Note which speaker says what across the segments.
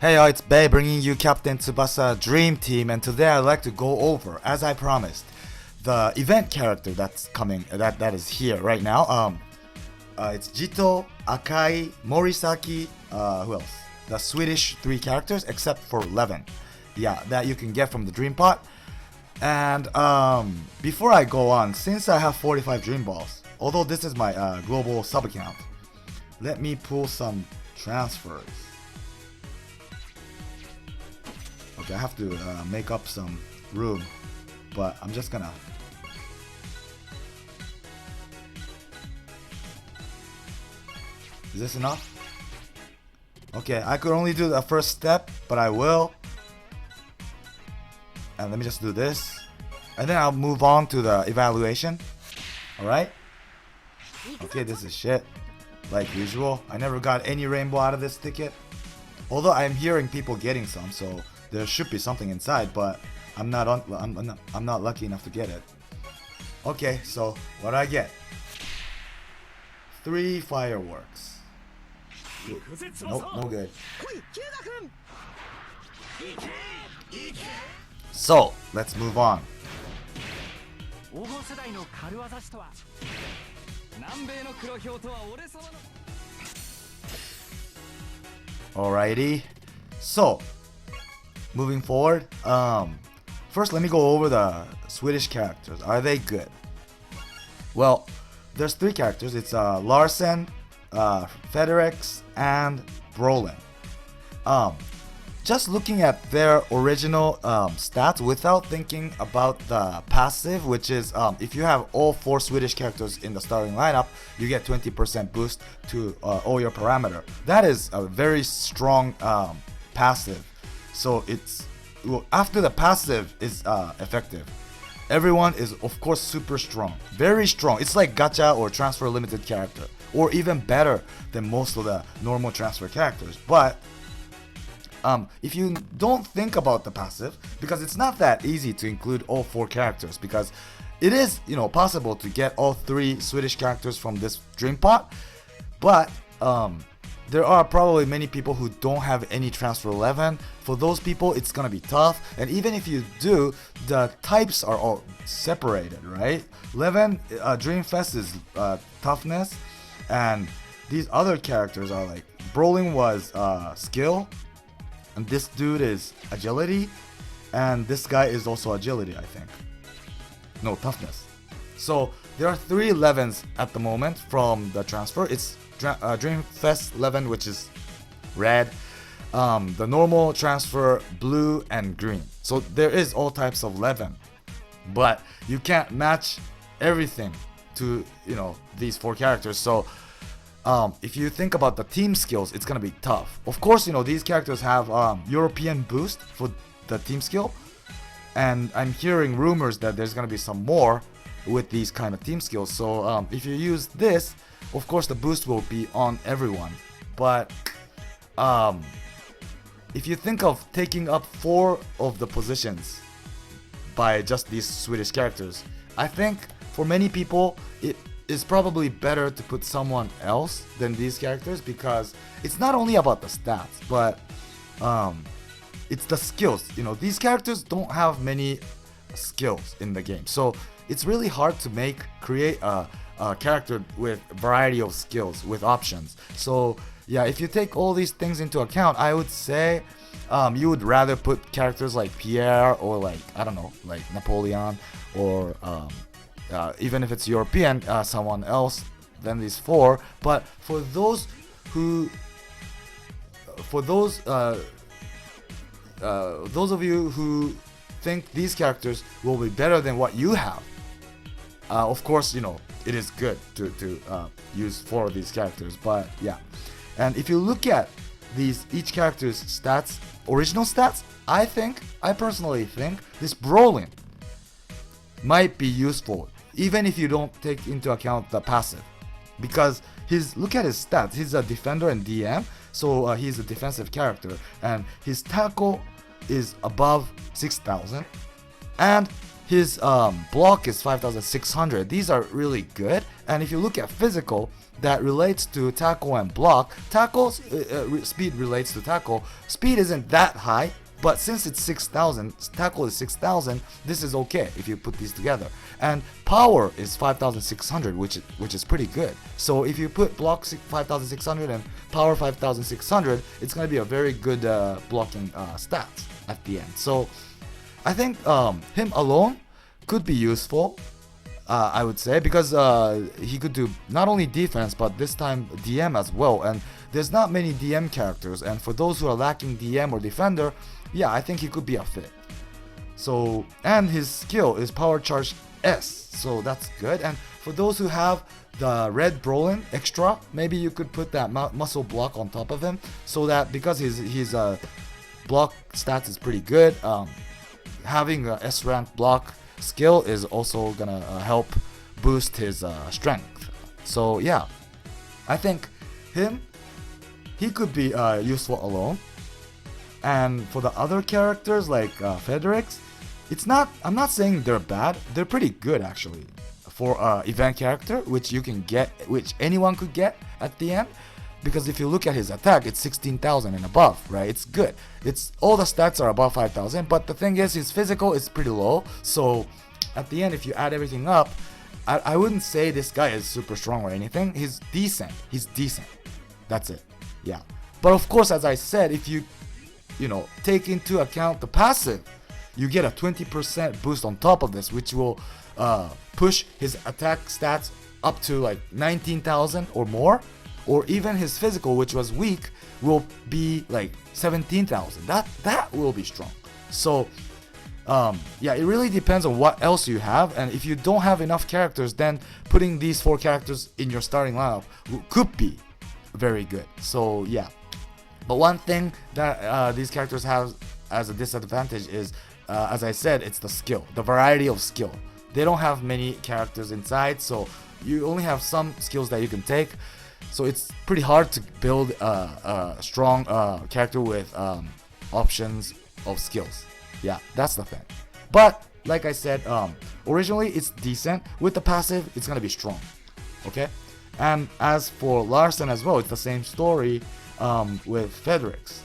Speaker 1: Hey yo, it's Bae bringing you Captain Tsubasa Dream Team, and today I'd like to go over, as I promised, the event character that's coming, that is here right now. It's Jito, AKAI, Morisaki, who else? The Swedish 3 characters, except for Levin. Yeah, that you can get from the Dream Pot. And before I go on, since I have 45 Dream Balls, although this is my global sub account, let me pull some transfers. Okay, I have to make up some room, but I'm just gonna. Is this enough? Okay, I could only do the first step, but I will. And let me just do this. And then I'll move on to the evaluation. Alright? Okay, this is shit. Like usual. I never got any rainbow out of this ticket. Although I'm hearing people getting some, so there should be something inside, but I'm not lucky enough to get it. Okay, so what do I get? 3 fireworks. Nope, no good. So, let's move on. Alrighty. So, moving forward, first let me go over the Swedish characters. Are they good? Well, there's 3 characters. It's Larsen, Federix, and Brolin. Just looking at their original stats without thinking about the passive, which is if you have all 4 Swedish characters in the starting lineup, you get 20% boost to all your parameter. That is a very strong passive. So it's after the passive is effective, everyone is of course super strong, very strong. It's like gacha or transfer limited character, or even better than most of the normal transfer characters. But if you don't think about the passive, because it's not that easy to include all 4 characters, because it is, possible to get all 3 Swedish characters from this dream pot, but there are probably many people who don't have any transfer 11. For those people, it's gonna be tough. And even if you do, the types are all separated, right? 11 Dreamfest is toughness, and these other characters are like Brolin was skill, and this dude is agility, and this guy is also agility, I think. No, toughness. So there are 3 11s at the moment from the transfer. It's Dreamfest 11, which is red, the normal transfer blue and green. So there is all types of 11, but you can't match everything to these 4 characters. So if you think about the team skills, it's gonna be tough. Of course, these characters have European boost for the team skill, and I'm hearing rumors that there's gonna be some more with these kind of team skills. So if you use this, of course the boost will be on everyone. But if you think of taking up 4 of the positions by just these Swedish characters, I think for many people it is probably better to put someone else than these characters, because it's not only about the stats, but it's the skills. These characters don't have many skills in the game, so it's really hard to create a character with variety of skills with options. So yeah, if you take all these things into account, I would say you would rather put characters like Pierre, or like, I don't know, like Napoleon, or even if it's European, someone else than these 4. But for those of you who think these characters will be better than what you have, of course, it is good to use 4 of these characters. But yeah, and if you look at each character's stats, original stats, I personally think this Brolin might be useful, even if you don't take into account the passive, because look at his stats. He's a defender and DM, so he's a defensive character, and his tackle is above 6,000, and his block is 5600. These are really good. And if you look at physical, that relates to tackle and block. Tackle's speed relates to tackle. Speed isn't that high, but since it's 6000, tackle is 6000, this is okay if you put these together. And power is 5600, which is pretty good. So if you put block 5600 and power 5600, it's going to be a very good blocking stats at the end. So I think him alone could be useful, I would say, because he could do not only defense, but this time DM as well. And there's not many DM characters, and for those who are lacking DM or defender, yeah, I think he could be a fit. So, and his skill is power charge S, so that's good. And for those who have the red Brolin extra, maybe you could put that muscle block on top of him, so that because his block stats is pretty good, having a S rank block skill is also gonna help boost his strength. So yeah, I think he could be useful alone. And for the other characters like Fedrix, I'm not saying they're bad. They're pretty good actually for event character, which you can get, which anyone could get at the end. Because if you look at his attack, it's 16,000 and above, right? It's good. It's all the stats are above 5,000, but the thing is, his physical is pretty low. So at the end, if you add everything up, I wouldn't say this guy is super strong or anything. He's decent. That's it. Yeah. But of course, as I said, if you take into account the passive, you get a 20% boost on top of this, which will push his attack stats up to like 19,000 or more. Or even his physical, which was weak, will be like 17,000. That will be strong. So yeah, it really depends on what else you have. And if you don't have enough characters, then putting these 4 characters in your starting lineup could be very good. So yeah. But one thing that these characters have as a disadvantage is, as I said, it's the skill, the variety of skill. They don't have many characters inside, so you only have some skills that you can take. So it's pretty hard to build a strong character with options of skills. Yeah, that's the thing. But like I said, originally it's decent. With the passive, it's gonna be strong. Okay. And as for Larson as well, it's the same story with Fedrix.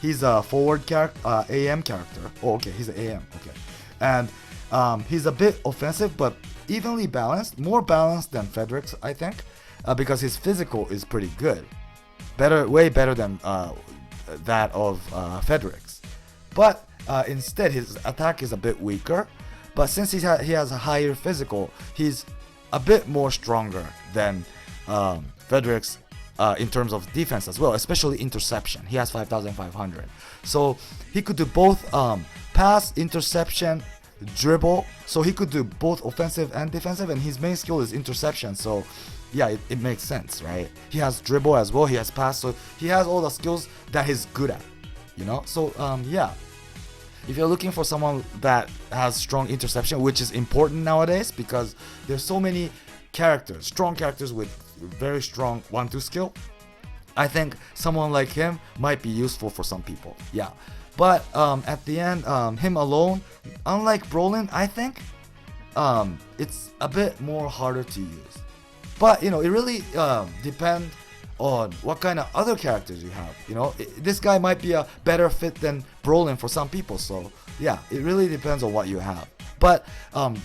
Speaker 1: He's a forward character, AM character. Oh, okay, he's an AM. Okay, and he's a bit offensive, but evenly balanced, more balanced than Fedrix, I think, because his physical is pretty good, way better than that of Fedrix. But instead, his attack is a bit weaker. But since he has a higher physical, he's a bit more stronger than Fedrix in terms of defense as well, especially interception. He has 5,500. So he could do both pass, interception, dribble. So he could do both offensive and defensive, and his main skill is interception. So yeah, it makes sense, right? He has dribble as well, he has pass, so he has all the skills that he's good at, So yeah, if you're looking for someone that has strong interception, which is important nowadays because there's so many characters, strong characters with very strong 1-2 skill, I think someone like him might be useful for some people. Yeah, but at the end, him alone, unlike Brolin, I think it's a bit more harder to use. But it really depends on what kind of other characters you have. This guy might be a better fit than Brolin for some people. So yeah, it really depends on what you have. But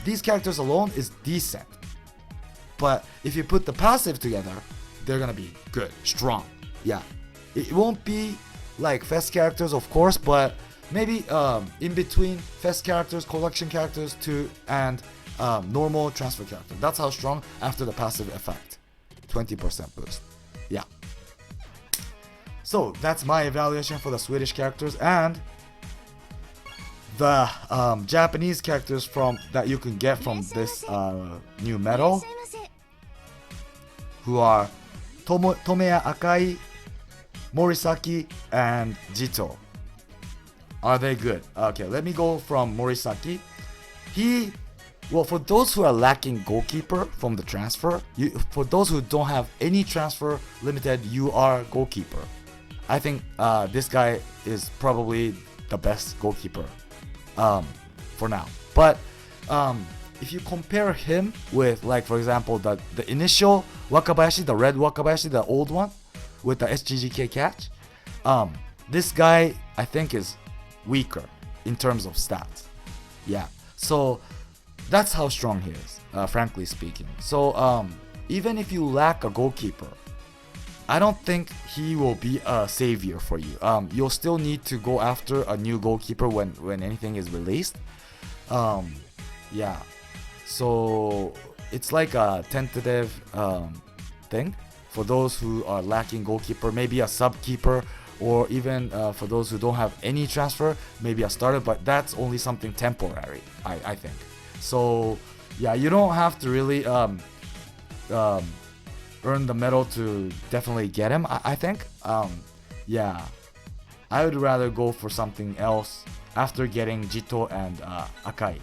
Speaker 1: these characters alone is decent. But if you put the passive together, they're gonna be good, strong. Yeah, it won't be like Fest characters, of course, but maybe in between Fest characters, collection characters too, and normal transfer character. That's how strong after the passive effect. 20% boost. Yeah. So that's my evaluation for the Swedish characters and the Japanese characters that you can get from this new medal, who are Tomeya AKAI, Morisaki, and Jito. Are they good? Okay, let me go from Morisaki. Well, for those who are lacking goalkeeper from the transfer, for those who don't have any transfer limited UR goalkeeper, I think this guy is probably the best goalkeeper for for now. But if you compare him with, like, for example, the initial Wakabayashi, the red Wakabayashi, the old one with the SGGK catch, this guy I think is weaker in terms of stats. Yeah, so that's how strong he is, frankly speaking. So even if you lack a goalkeeper, I don't think he will be a savior for you. You'll still need to go after a new goalkeeper when anything is released. Yeah, so it's like a tentative thing for those who are lacking goalkeeper, maybe a sub keeper, or even for those who don't have any transfer, maybe a starter, but that's only something temporary, I think. So yeah, you don't have to really earn the medal to definitely get him, I think. Yeah, I would rather go for something else after getting Jito and AKAI.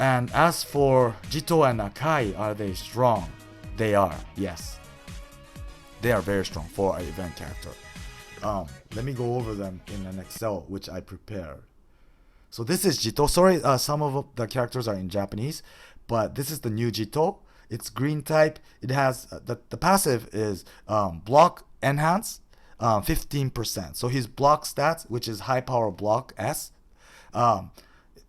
Speaker 1: And as for Jito and AKAI, are they strong? They are, yes. They are very strong for an event character. Let me go over them in an Excel which I prepared. So this is Jito. Sorry, some of the characters are in Japanese, but this is the new Jito. It's green type. It has the passive is block enhance 15%. So his block stats, which is high power block S,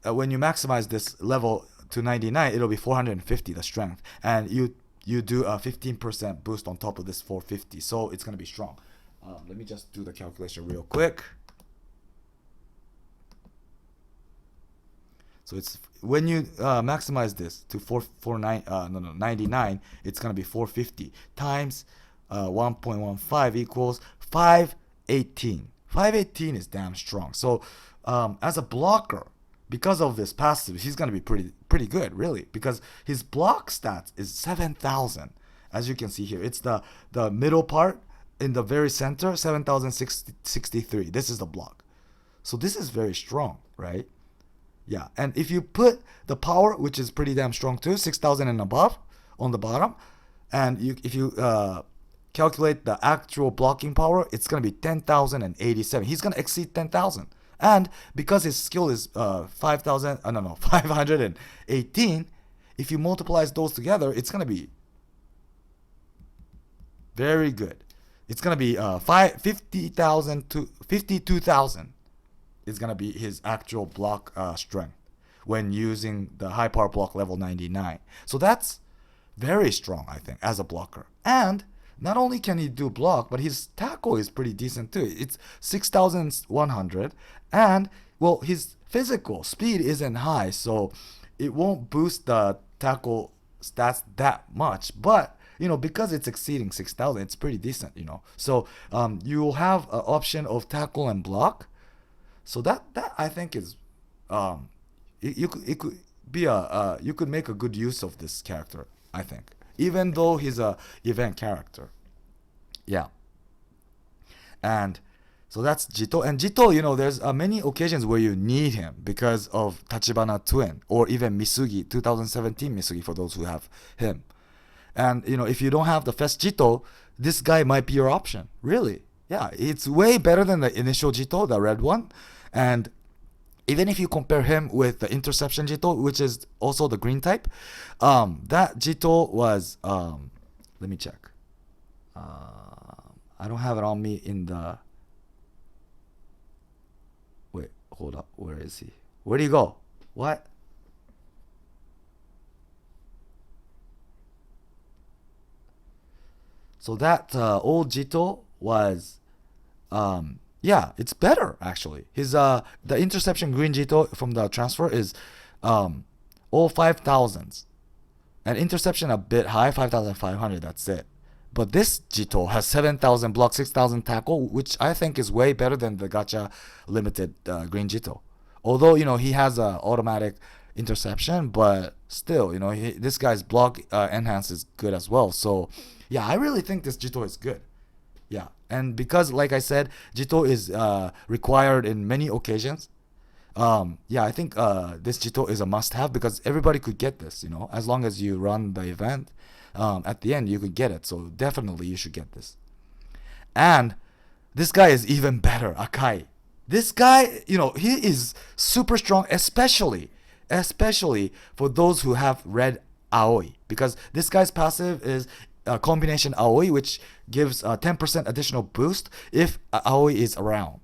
Speaker 1: when you maximize this level to 99, it'll be 450 the strength, and you do a 15% boost on top of this 450. So it's gonna be strong. Let me just do the calculation real quick. So it's when you maximize this to 99, it's gonna be 450 times 1.15 equals 518. 518 is damn strong. So as a blocker, because of this passive, he's gonna be pretty good, really, because his block stats is 7,000. As you can see here, it's the middle part in the very center, 7,063. This is the block. So this is very strong, right? Yeah, and if you put the power, which is pretty damn strong too, 6,000 and above on the bottom, and if you calculate the actual blocking power, it's gonna be 10,087. He's gonna exceed 10,000, and because his skill is 518, if you multiply those together, it's gonna be very good. It's gonna be 50,000 to 52,000. Is gonna be his actual block strength when using the high power block level 99. So that's very strong, I think, as a blocker. And not only can he do block, but his tackle is pretty decent too. It's 6,100, and well, his physical speed isn't high, so it won't boost the tackle stats that much. But because it's exceeding 6,000, it's pretty decent. So you will have an option of tackle and block. So that I think is, it could be you could make a good use of this character, I think, even though he's a event character. Yeah. And so that's Jito. And Jito, there's many occasions where you need him because of Tachibana Twin or even Misugi, 2017 Misugi for those who have him. And if you don't have the first Jito, this guy might be your option, really. Yeah, it's way better than the initial Jito, the red one. And even if you compare him with the interception Jito, which is also the green type, that Jito was, let me check. I don't have it on me in the, wait, hold up, where is he? Where'd he go? What? So that old Jito was, yeah, it's better actually. His the interception green Jito from the transfer is all 5,000s, and interception a bit high, 5,500. That's it. But this Jito has 7,000 block, 6,000 tackle, which I think is way better than the gacha limited green Jito. Although he has a automatic interception, but still, this guy's block enhance is good as well. So yeah, I really think this Jito is good. Yeah, and because, like I said, Jito is required in many occasions. Yeah, I think this Jito is a must-have because everybody could get this, as long as you run the event. At the end, you could get it. So definitely you should get this. And this guy is even better, AKAI. This guy, he is super strong, especially for those who have red AOI, because this guy's passive is a combination AOI, which gives a 10% additional boost if AOI is around.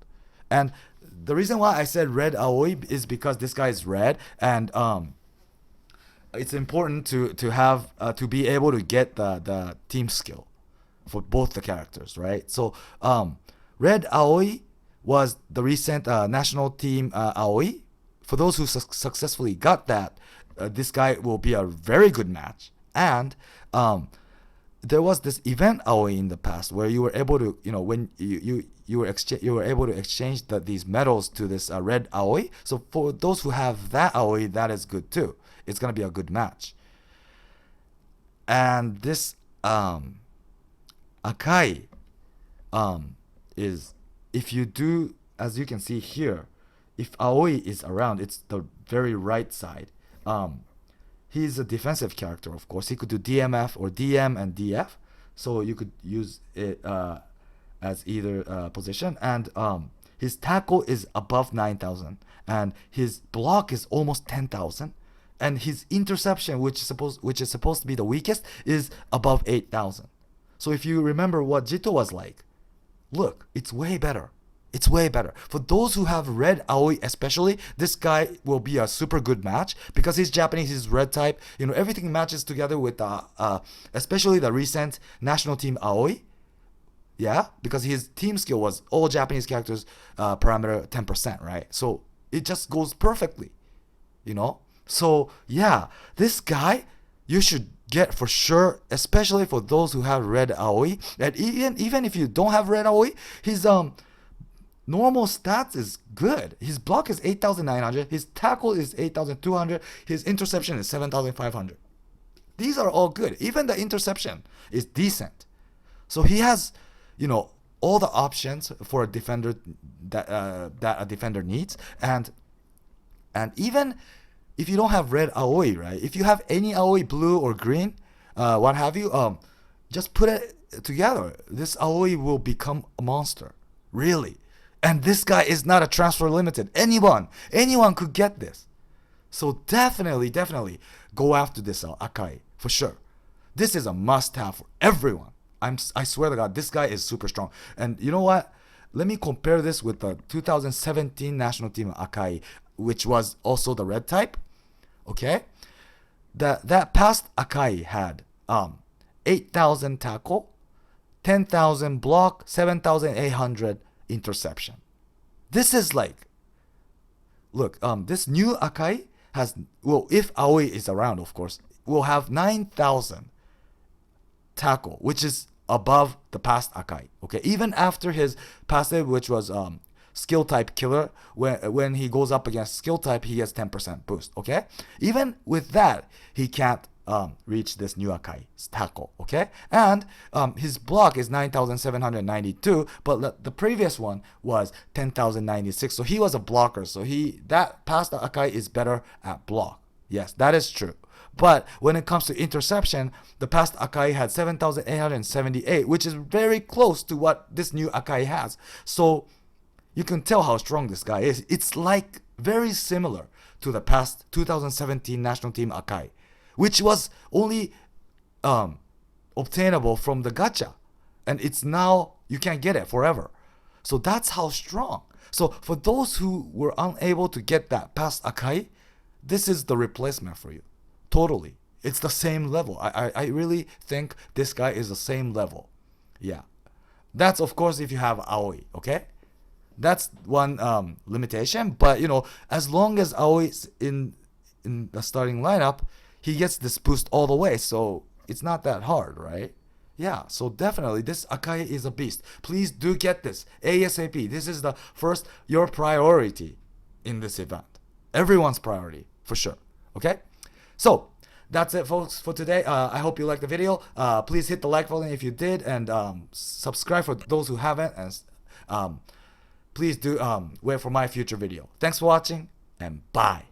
Speaker 1: And the reason why I said red AOI is because this guy is red, and it's important to have to be able to get the team skill for both the characters, right? So red AOI was the recent national team AOI. For those who successfully got that, this guy will be a very good match. And there was this event AOI in the past where you were able to, when you were able to exchange these medals to this red AOI. So for those who have that AOI, that is good too. It's gonna be a good match. And this AKAI is, if you do, as you can see here, if AOI is around, it's the very right side. He's a defensive character, of course. He could do DMF or DM and DF, so you could use it as either position. And his tackle is above 9,000, and his block is almost 10,000, and his interception, which is supposed to be the weakest, is above 8,000. So if you remember what Jito was like, look, it's way better. It's way better. For those who have red AOI especially, this guy will be a super good match because he's Japanese, he's red type. Everything matches together with especially the recent national team AOI. Yeah, because his team skill was all Japanese characters parameter 10%, right? So it just goes perfectly, So yeah, this guy you should get for sure, especially for those who have red AOI. And even if you don't have red AOI, his normal stats is good. His block is 8,900. His tackle is 8,200. His interception is 7,500. These are all good. Even the interception is decent. So he has, all the options for a defender that a defender needs. And even if you don't have red AOI, right? If you have any AOI, blue or green, what have you, just put it together. This AOI will become a monster. Really. And this guy is not a transfer limited. Anyone could get this. So definitely go after this AKAI for sure. This is a must-have for everyone. I swear to God, this guy is super strong. And you know what? Let me compare this with the 2017 national team AKAI, which was also the red type. Okay, that past AKAI had 8,000 tackle, 10,000 block, 7,800 interception. This is like, look, this new AKAI has, well, if AOI is around, of course, will have 9,000 tackle, which is above the past AKAI. Okay, even after his passive, which was skill type killer, when he goes up against skill type, he gets 10% boost. Okay, even with that, he can't reach this new AKAI's tackle. Okay, and his block is 9,792, but the previous one was 10,096. So he was a blocker. So that past AKAI is better at block. Yes, that is true. But when it comes to interception, the past AKAI had 7,878, which is very close to what this new AKAI has. So you can tell how strong this guy is. It's like very similar to the past 2017 national team AKAI, which was only obtainable from the gacha. And it's now, you can't get it forever. So that's how strong. So for those who were unable to get that past AKAI, this is the replacement for you. Totally. It's the same level. I really think this guy is the same level. Yeah. That's of course if you have AOI, okay? That's one limitation. But as long as AOI is in the starting lineup, he gets this boost all the way. So it's not that hard, right? Yeah, so definitely this AKAI is a beast. Please do get this ASAP. This is your priority in this event. Everyone's priority, for sure. Okay? So that's it, folks, for today. I hope you liked the video. Please hit the like button if you did, and subscribe for those who haven't. And please do wait for my future video. Thanks for watching, and bye.